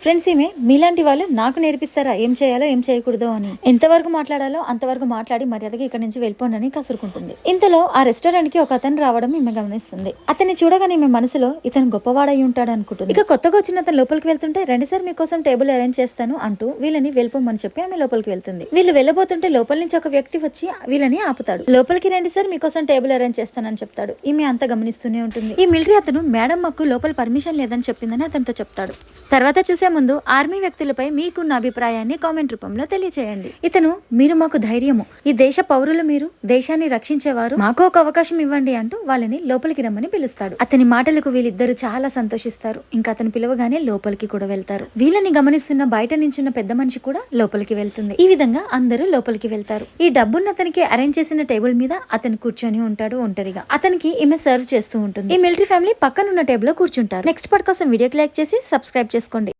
Friends, ఈమె మీలాంటి వాళ్ళు నాకు నేర్పిస్తారా ఏం చేయాలో ఏం చేయకూడదో అని. ఎంతవరకు మాట్లాడాలో అంతవరకు మాట్లాడి మర్యాదగా ఇక్కడ నుంచి వెళ్ళిపోండి అని కసురుకుంటుంది. ఇంతలో ఆ రెస్టారెంట్ కి ఒక అతను రావడం ఈమె గమనిస్తుంది. అతన్ని చూడగానే ఈమె మనసులో ఇతను గొప్పవాడై ఉంటాడు అనుకుంటుంది. ఇక కొత్తగా వచ్చిన అతను లోపలికి వెళ్తుంటే, రండి సార్ మీకోసం టేబుల్ అరేంజ్ చేస్తాను అంటూ వీళ్ళని వెళ్ళిపోమని చెప్పి ఆమె లోపలికి వెళ్తుంది. వీళ్ళు వెళ్ళబోతుంటే లోపల నుంచి ఒక వ్యక్తి వచ్చి వీళ్ళని ఆపుతాడు. లోపలికి రండి సార్ మీకోసం టేబుల్ అరేంజ్ చేస్తానని చెప్తాడు. ఈమె అంతా గమనిస్తూనే ఉంటుంది. ఈ మిలిటరీ అతను మేడం మాకు లోపల పర్మిషన్ లేదని చెప్పిందని అతనితో చెప్తాడు. తర్వాత చూసే ముందు ఆర్మీ వ్యక్తులపై మీకున్న అభిప్రాయాన్ని కామెంట్ రూపంలో తెలియచేయండి. ఇతను మీరు మాకు ధైర్యము, ఈ దేశ పౌరులు, మీరు దేశాన్ని రక్షించేవారు, మాకు ఒక అవకాశం ఇవ్వండి అంటూ వాళ్ళని లోపలికి రమ్మని పిలుస్తాడు. అతని మాటలకు వీళ్ళిద్దరు చాలా సంతోషిస్తారు. ఇంకా అతను పిలవగానే లోపలికి కూడా వెళ్తారు. వీళ్ళని గమనిస్తున్న బయట నించున్న పెద్ద మనిషి కూడా లోపలికి వెళ్తుంది. ఈ విధంగా అందరూ లోపలికి వెళ్తారు. ఈ డబ్బున్న అతనికి అరేంజ్ చేసిన టేబుల్ మీద అతను కూర్చొని ఉంటాడు ఒంటరిగా. అతనికి ఈమె సర్వ్ చేస్తూ ఉంటుంది. ఈ మిలిటరీ ఫ్యామిలీ పక్కనున్న టేబుల్ లో కూర్చుంటారు. నెక్స్ట్ పార్ట్ కోసం వీడియోకి లైక్ చేసి సబ్స్క్రైబ్ చేసుకోండి.